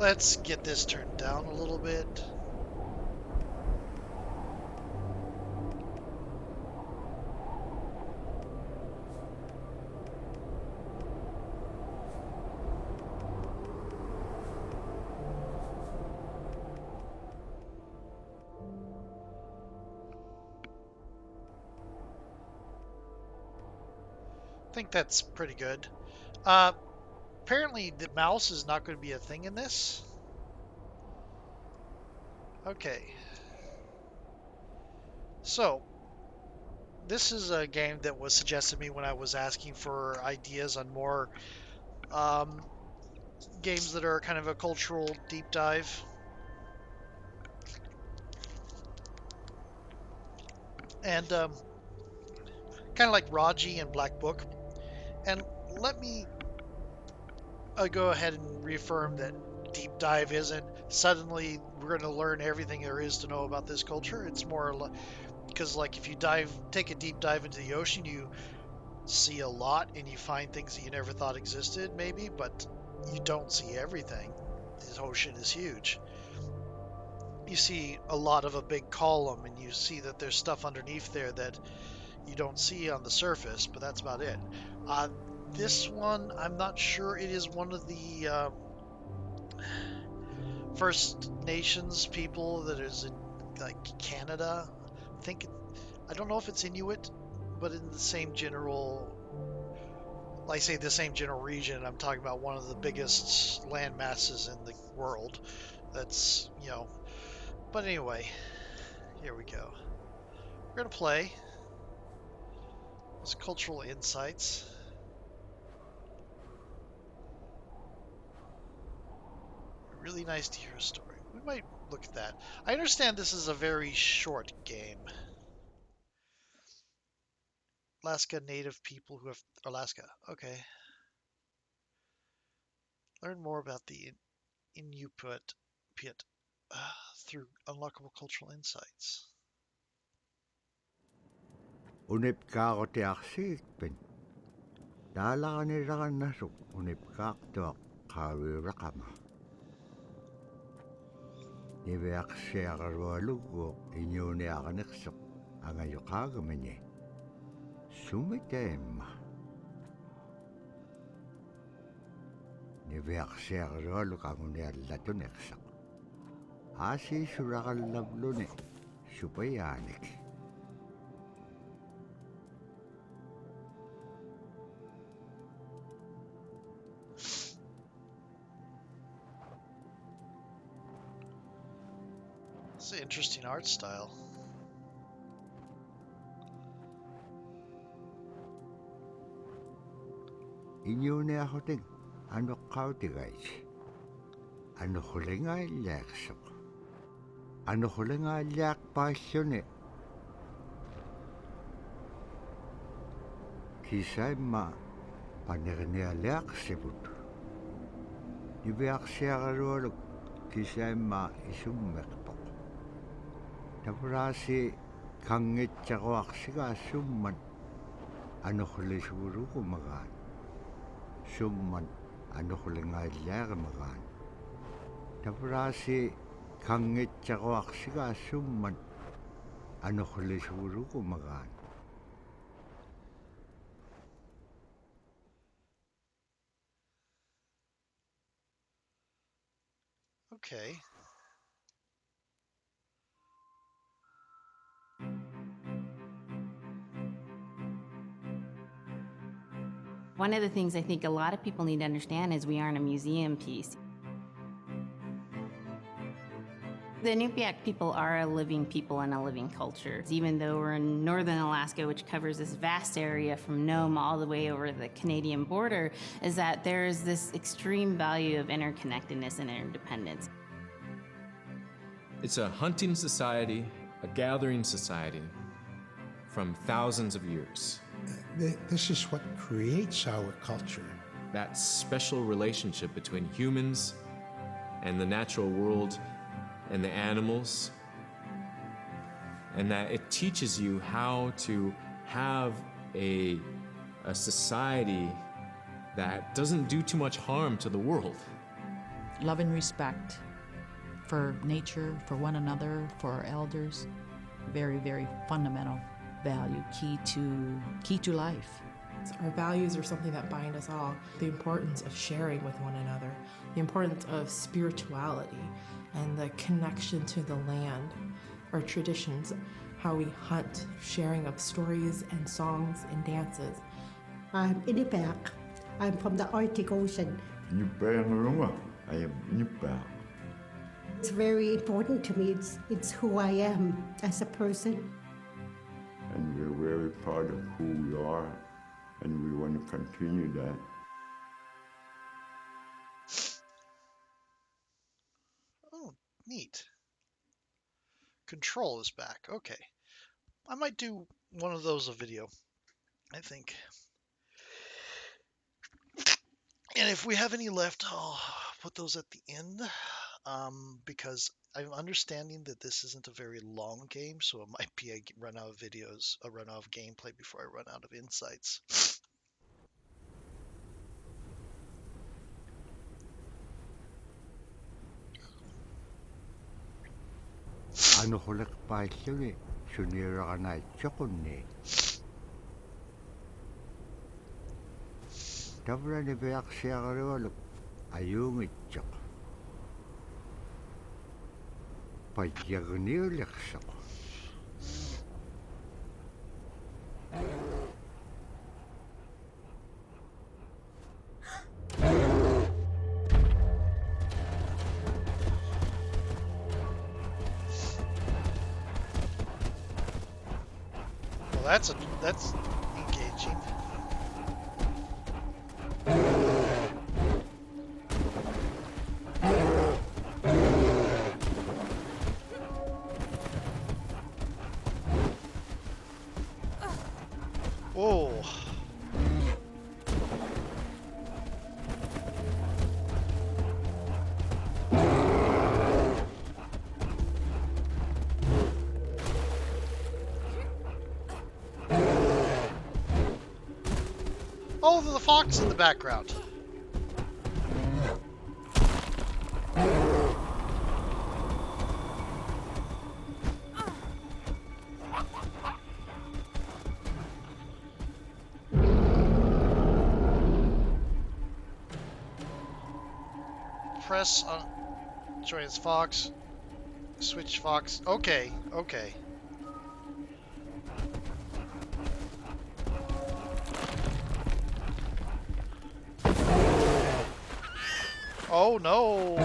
Let's get this turned down a little bit. I think that's pretty good. Apparently the mouse is not going to be a thing in this. Okay. So, this is a game that was suggested to me when I was asking for ideas on more um, games that are kind of a cultural deep dive. And kind of like Raji and Black Book. And let me go ahead and reaffirm that deep dive isn't suddenly we're going to learn everything there is to know about this culture. It's more because, like, if you take a deep dive into the ocean, you see a lot and you find things that you never thought existed, maybe, but you don't see everything. This ocean is huge. You see a lot of a big column, and you see that there's stuff underneath there that you don't see on the surface, but that's about it. Uh, this one, I'm not sure it is one of the First Nations people that is in like Canada. I don't know if it's Inuit, but in the same general, like say the same general region. I'm talking about one of the biggest land masses in the world. That's. But anyway, here we go. We're gonna play. It's cultural insights. Really nice to hear a story. We might look at that. I understand this is a very short game. Alaska Native people who have Alaska. Okay. Learn more about the Inuit pit through unlockable cultural insights. Unipkaaqutiarsiikpin taalaranilaraannasuk unipkaaqtuaq qaaviuraqama niviaqsiaqarualugguuq iñuuniaqaneqsoq angayoqaagamani sumitaimma niviaqsiaqarualuk anguniallatuneqsaq aasiisuraqallavluni supayaanik. It's an interesting art style. Iñuuniahutik anuqqautigait anuqulingaallaaqsuq anuqulingaalliaqpaalluni kisaimma panernialiaqsivut niviaqsiaqarualuk kisaimma isummeqpoq tavraasi kangitsaquaqsigaassumman anuqlisugurugumagaan summan anuqulingaallaaqamagaan tavraasi kangitsaquaqsigaassumman anuqlisugurugumagaan. Okay. One of the things I think a lot of people need to understand is we aren't a museum piece. The Inupiaq people are a living people and a living culture. Even though we're in northern Alaska, which covers this vast area from Nome all the way over the Canadian border, is that there is this extreme value of interconnectedness and interdependence. It's a hunting society, a gathering society from thousands of years. This is what creates our culture. That special relationship between humans and the natural world and the animals, and that it teaches you how to have a society that doesn't do too much harm to the world. love and respect for nature, for one another, for our elders. Very, very fundamental value, key to life. Our values are something that bind us all. The importance of sharing with one another, the importance of spirituality, and the connection to the land, our traditions, how we hunt, sharing of stories and songs and dances. I'm Inupiaq. I'm from the Arctic Ocean. I am Inupiaq. It's very important to me. It's who I am as a person. And we're very proud of who we are, and we want to continue that. Oh, neat. Control is back. Okay. I might do one of those a video, I think. And if we have any left, I'll put those at the end, because I'm understanding that this isn't a very long game, so it might be a run out of videos, a run out of gameplay before I run out of insights. Ano hulak pa ito sunira ka na chokunni. Tabra ni beyak siya karewaluk ayung itchok. Payagnir leksak. Well, that's engaging. Oh. Oh, the fox in the background. Press on join fox. Switch fox. Okay, okay. Oh no!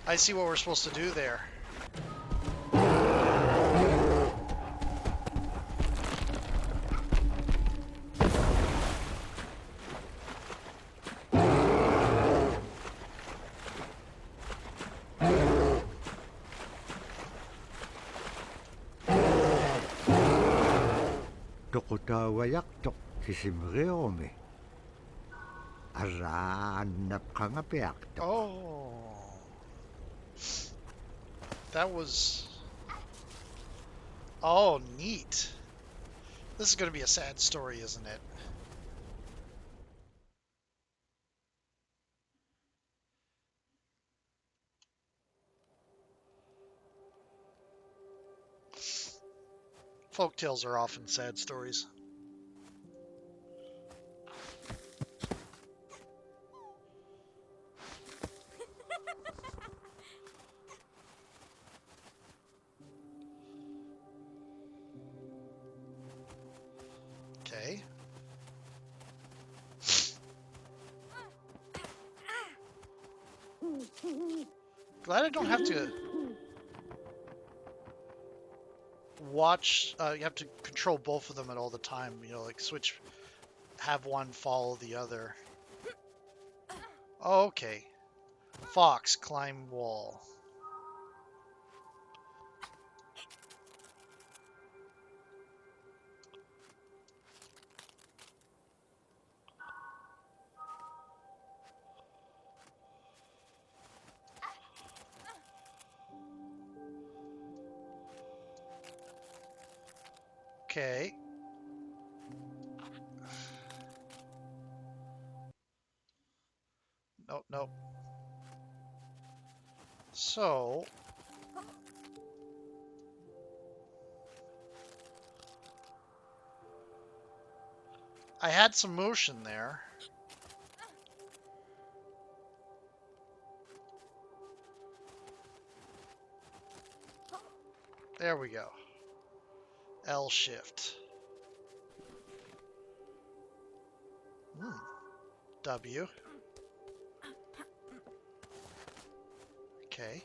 I see what we're supposed to do there. Tokuta wayak tok kisimreome. Aranap ka nga piyak tok. Oh. That was... Oh, neat. This is going to be a sad story, isn't it? Folktales are often sad stories. Okay. Glad I don't have to watch, you have to control both of them at all the time, you know, like switch, have one follow the other. Oh, okay. Fox, climb wall. Okay. Nope, nope. So I had some motion there. There we go. L shift. W. Okay.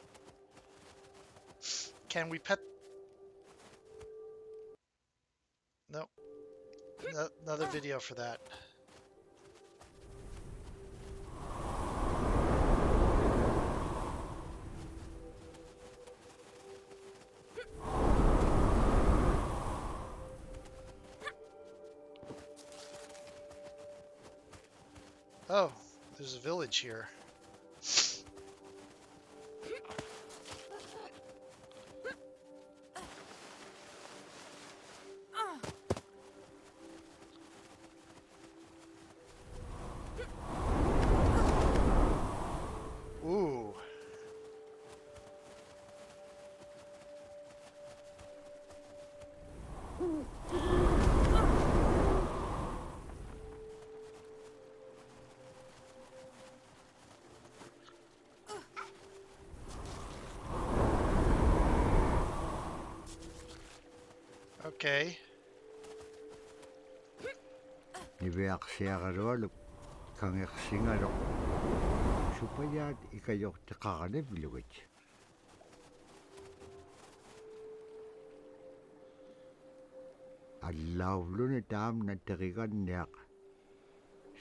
Can we pet? Nope. Another video for that. Oh, there's a village here. Ooh. Okay. Niveaksiagarualuk kangersingaruq supayaat ikajortiqaranivlugit. Allauluni taamna teriganniaq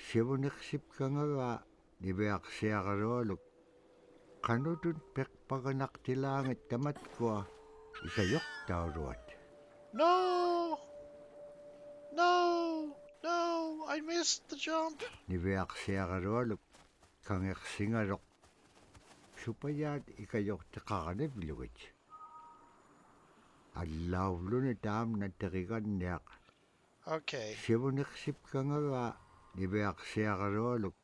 sivuniqsipkangaga niveaksiagarualuk qanutun peqpaganaqtilaangit tamatkua ikajortauruat. No! No! No! I missed the jump! Niveaksiagarualuk kangersingaruq supayaat ikajortiqaranivlugit. Allauluni taamna teriganniaq Okay. sivuniqsipkangaga niveaksiagarualuk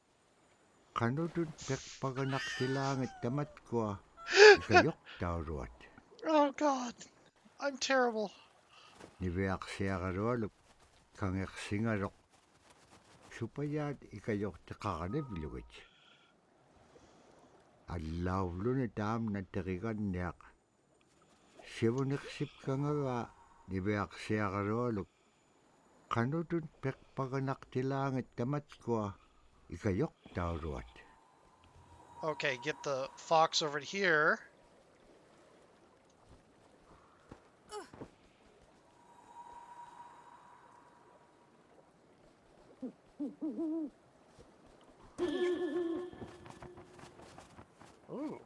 qanutun peqpaganaqtilaangit tamatkua ikajortauruat. Oh god. I'm terrible. Niveaksiagarualuk kangersingaruq supayaat ikajortiqaranivlugit. Allauluni taamna teriganniaq sivuniqsipkangaga niveaksiagarualuk qanutun peqpaganaqtilaangit tamatkua ikajortauruat. Okay, get the fox over here. Ooh.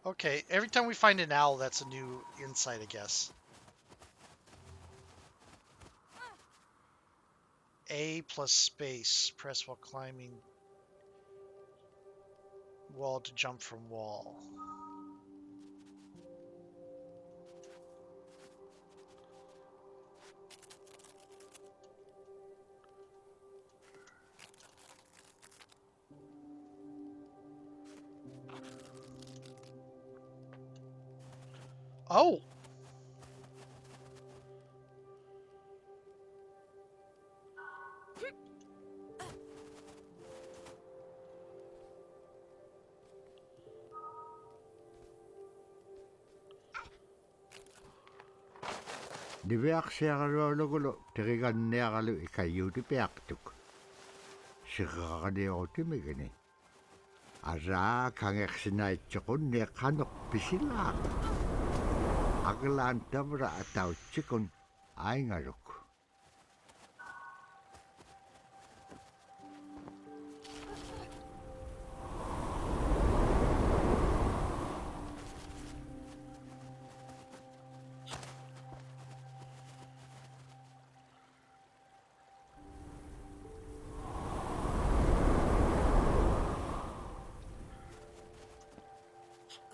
Okay, every time we find an owl, that's a new insight, I guess. A plus space. Press while climbing wall to jump from wall. Oh! Niveaksiagarualugulu teriganniaqalu ikajutipiaqtuk. Siqaqaniutimigini. Araa kangersinaitsuqunni qanuq pisilaaq. Aglaan tavra atautsikun aingaruk.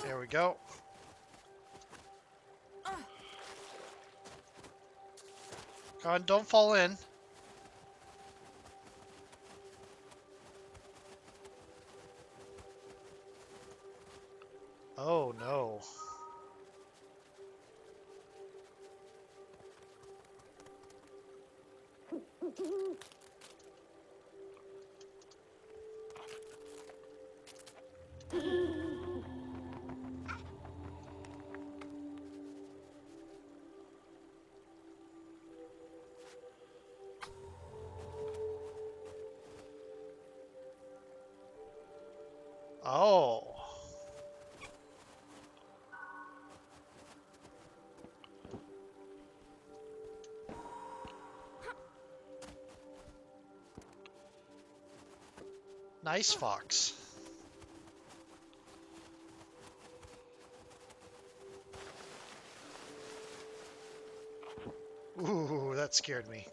There we go. Come on, don't fall in. Oh. Nice fox. Ooh, that scared me.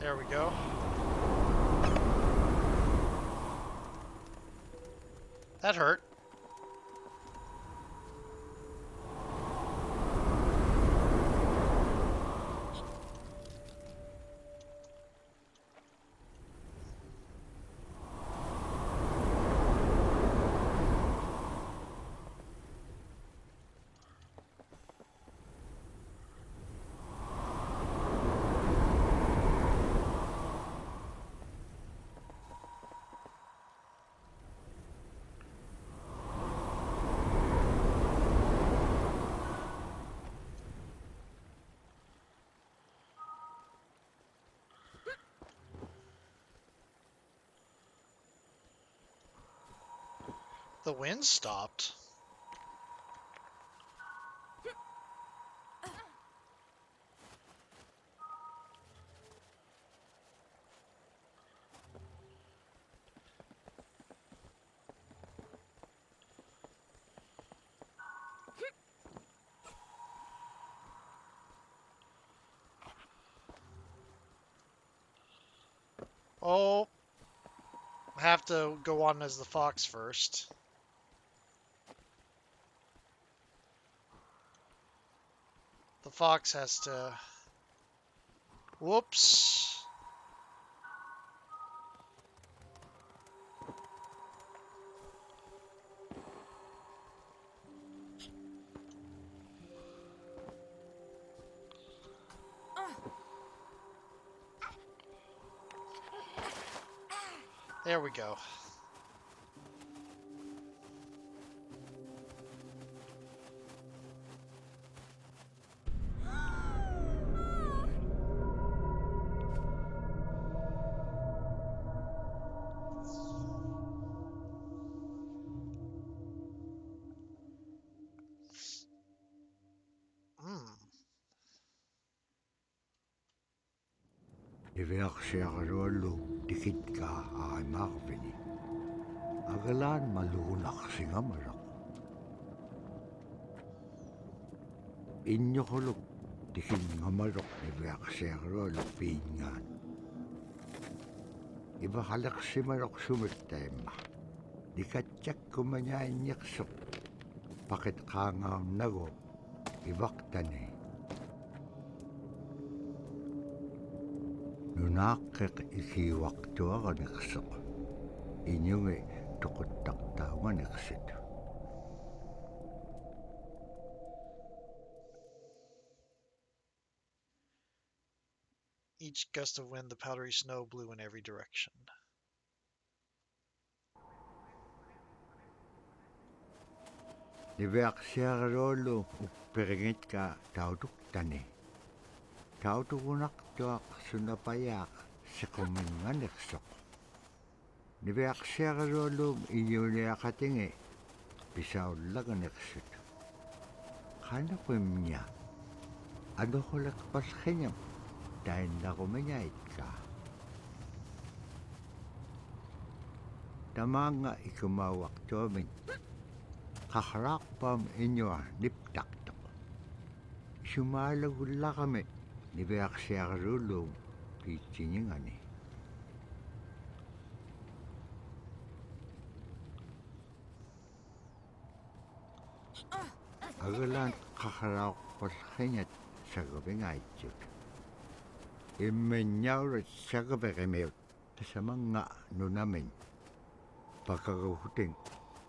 There we go. That hurt. The wind stopped. Oh, I have to go on as the fox first. The fox has to... Whoops. There we go. Iverksiarluollu tikitkaa aimarvini. Agalaan maluunaqsingamalaq. Inñoquluk tikinngamaluq iverksiarluollu piingaan. Ivahaleqsimaluq sumittaimma. Nikatjakkumañainniqsuq. Pakit qaangaunnagu ivaqtani. Nunaaqqeq ikiuaqtuaganiqsuq. Iñungi tuquttaqtauganiqsit. Each gust of wind, the powdery snow blew in every direction. Iverksiarluollu upperingitkaa tautuktani. Tautugunaqtuaq sunapayaaq siquminganiqsuq. Niviaqsiarluolluum iñuuniaqatingi pisaullaganiqsut. Qanaquimña anuquleqpallqiñam tainnaqumiñaitkaa. Tamaanga ikumauaqtuamin qaqraaqpaam iñua niptaqtuq. Isumalagulla kami ni Beaksiakarulong Pichinyingani. Agalan kakaraw kolkhenyat sagabingaitjuk. Immenyaura sagabegemiut tasamanga nunamin. Pakagahuting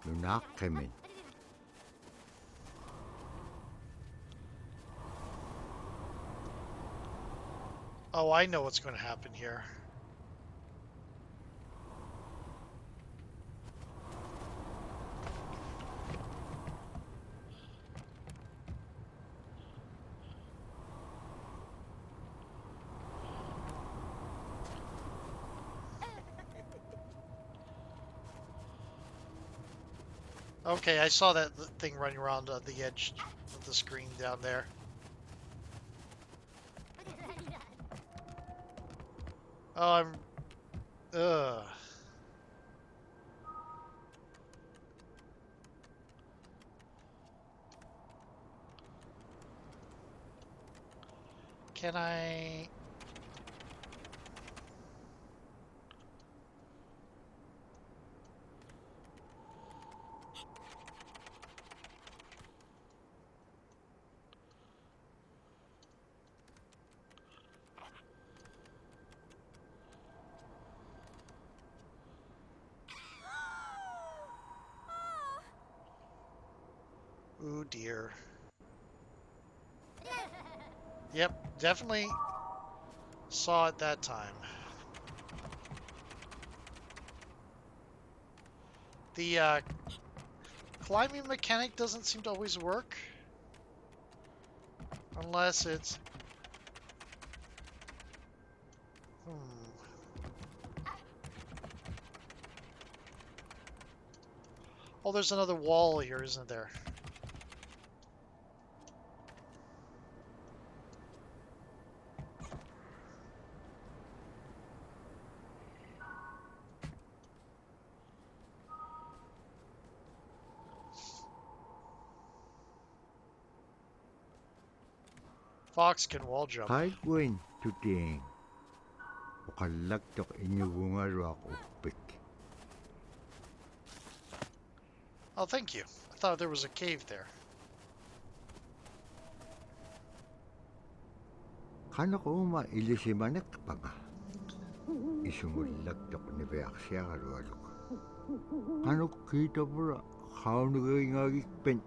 nunakemin. Oh, I know what's going to happen here. Okay, I saw that thing running around the edge of the screen down there. Oh, I'm... Ugh. Can I... Ooh, dear. Yep, definitely saw it that time. The climbing mechanic doesn't seem to always work. Unless it's... Oh, there's another wall here, isn't there? Fox can wall jump. Kaiguin tuting. Ukalagtok inyugungaruak upik. Oh, thank you. I thought there was a cave there. Kanakuma ilisimanek panga. Isumulagtok ni Beaksiakarualuk. Kanok kita pura kaunugingagikpen.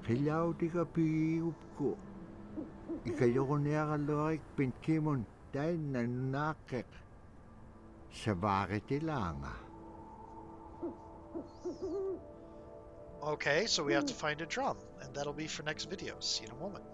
Kilautika piupko. Ikayokoniakaloikpen kimon dahil nanakek. Sa bakit ilanga. Okay, so we have to find a drum, and that'll be for next video. See you in a moment.